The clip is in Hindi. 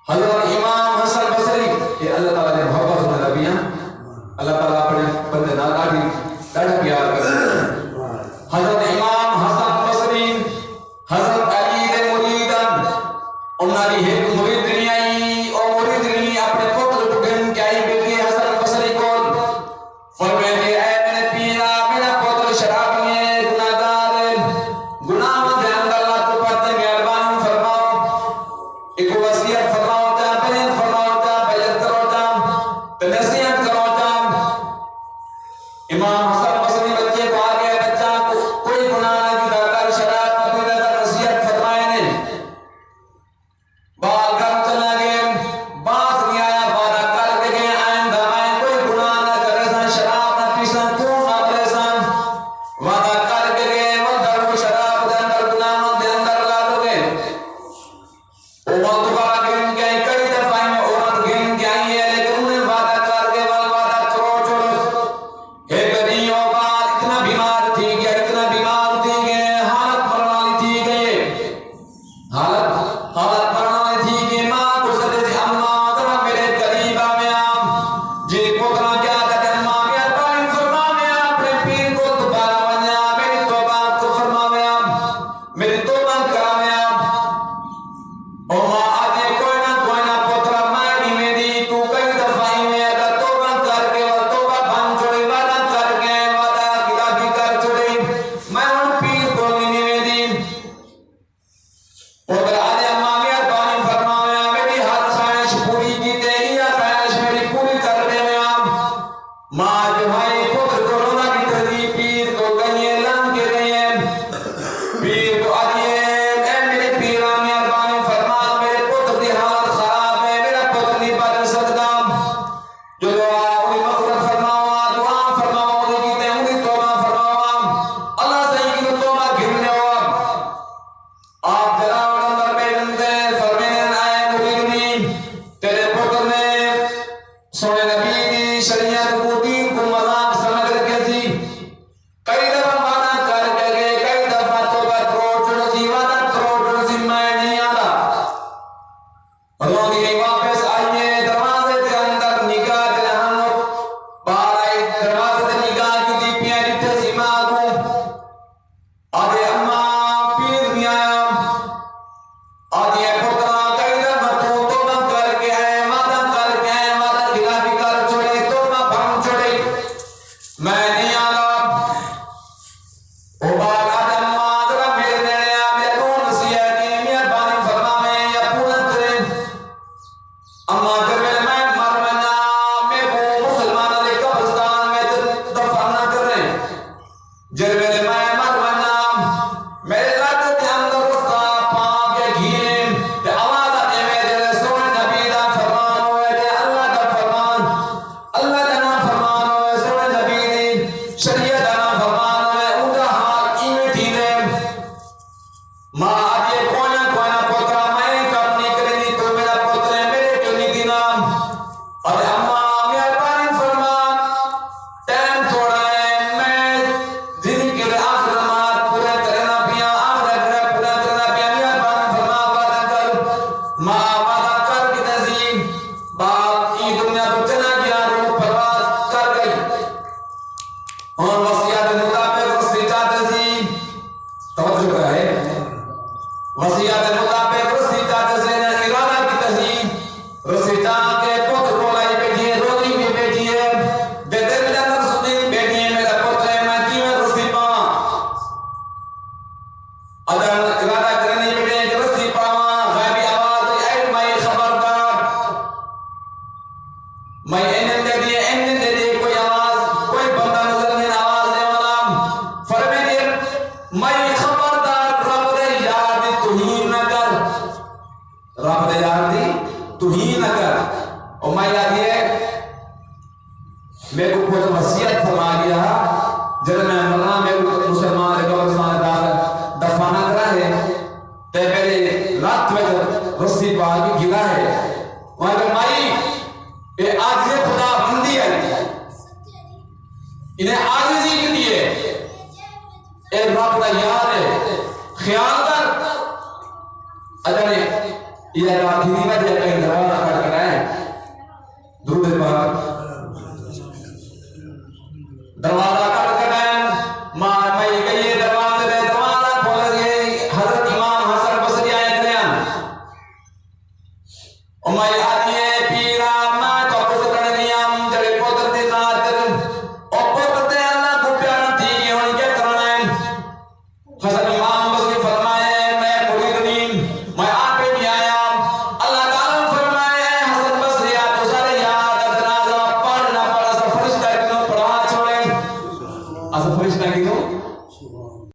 हजरत इमाम हसन बसरी ये अल्लाह ताला ने मोहब्बत में नबियां अल्लाह ताला अपने बंदे नाल ॾाढा प्यार करदा। हजरत इमाम हसन बसरी हजरत अली दे मुरीदन उन्हां दी एक मुरीदनी आई और मुरीदनी अपने पुत्र बुगन के आई बेटी हसन बसरी को फरमाते ऐ मेरे पीरा मेरा पुत्र शराबी है गुनाहगार है गुनाह में अंदर अल्लाह तो पते मेहरबानी फरमाओ एक वसीयत फरमाओ ता बयान फरमाओ ता बयान करो ता तो नसीहत करो ता। इमाम हसन बसरी बच्चे को आगे बच्चा कोई गुनाह ना की कर शराब ना पीना का नसीहत फरमाए ने बाल घर चला गए बात नहीं आया वादा करके गए आइंदा मैं कोई गुनाह ना करे सा शराब ना पी सा क्यों ना करे सा वादा करके गए वो दर शराब के अंदर गुनाह के अंदर ला दोगे वो दोबारा गिन के कई दफा में औरत गिन के आई है लेकिन उन्हें वादा करके वादा करो छोड़ो एक दिन वो बात इतना बीमार थी कि इतना बीमार थी कि हालत मरने वाली थी कि हालत मरने वाली थी कि माँ को सदे से अम्मा जरा मेरे करीब आ में आप जी पुत्रा क्या कहते हैं माँ मेरे पानी फरमा में अपने पीर को दोबारा बना मेरी तौबा को फरमा में आप मेरी तौबा करा में आप ओ माँ आज कोई ना पुत्रा मैं भी मेरी तू कई दफा में अगर तौबा करके और तौबा बन छोड़ी वादा करके वादा खिलाफी कर छोड़ी मैं उन पीर को नहीं मेरी पुत्र आज अम्मा मेरे पानी फरमा में मेरी हर ख्वाहिश पूरी की तेरी ख्वाहिश मेरी पूरी कर दे में आप माँ जो भाई पुत्र को रोना की तेरी पीर को गई लंग के गई पीर को आदिए मेरे पीरा मेहरबानी फरमा मेरे पुत्र की हालत खराब है मेरा पुत्र नहीं बच सकता जो दुआ उन्हें मग़फ़िरत फरमाओ दुआ फरमाओ उन्हें कीते उन्हें तौबा फरमाओ अल्लाह से की तौबा गिरने हो आप जरा अंदर बैठे फरमाने आए मुरीदनी तेरे पुत्र ने सोने नबी की शरीयत को दीन को मजाक समझ रखे थी कई दफा वादा करके गए कई दफा तौबा करो सी वादा करो सी मैं नहीं आता रोगी वापस आइए दरवाजे के अंदर निगाह जहानो बाहर आए दरवाजे से निगाह की दी प्यारी थे माँ को आधे अम्मा पीर नहीं आया आधे पुत्रा कई दफा तू तौबा करके आए वादा खिलाफी कर छोड़े तौबा भंग छोड़े मैं नहीं आता ओ बात आधे अम्मा जरा मेरे नेड़े आ मेरे को नसीहत की मेहरबानी फरमा में या पूरा करे अम्मा जब मैं मर मना मैं वो मुसलमानों के कब्रिस्तान में दफन ना कर रहे जब मैं मर मना मेरे रात के अंदर उसका पाप के घीरे ते आवाज आते में तेरे सोने नबी दा फरमान होए ते अल्लाह का फरमान अल्लाह का ना फरमान होए सोने नबी दी शरीयत का ना फरमान होए उनका हाल इवें थी ने माँ आज ये कोई ना पुत्रा मैं कब नहीं करेगी तो मेरा पुत्र है मेरे क्यों नहीं दीना और अम्मा मेहरबानी फरमा टाइम थोड़ा है मैं जिंदगी के आखिर नमाज पूरे करना पिया आखिर पूरा करना पिया मेहरबानी फरमा वादा कर माँ वादा कर कि नजीम बाप ई दुनिया तो चला गया रूह परवाज कर गई और वसीयत मुताबिक उससे चाहते सी तवज्जो है वसीयत मुताबिक रस्सी चाहते से ने इरादा की तसी रस्सी चाह के पुत्र को लाई बैठी है रोती भी बैठी है दे दे अंदर सुधी बैठी है मेरा पुत्र है मैं की में रस्सी पावा अगर इरादा करने बैठे कि रस्सी पावा गायबी आवाज आई मैं खबरदार मैं इन्हें दे दिए कोई आवाज कोई बंदा नजर नहीं आवाज दे वाला फरमाए मैं खबरदार रब दे यार दी तुहीन न कर रब दे यार दी तुहीन न कर और मैं याद है मेरे को कुछ वसीयत फरमा गया जब मैं मरना मेरे को मुसलमान के कब्रिस्तान दाखिल दफना करा है ते मेरे रात में रस्सी पा के गिरा है वहां पे माई ये आज ये खुदा बंदी है इन्हें आजिज़ी की दी है ए रब का यार है ख्याल कर अगर या रात ही नहीं मैं कहीं दरवाजा खटखटाए दुरूद पाक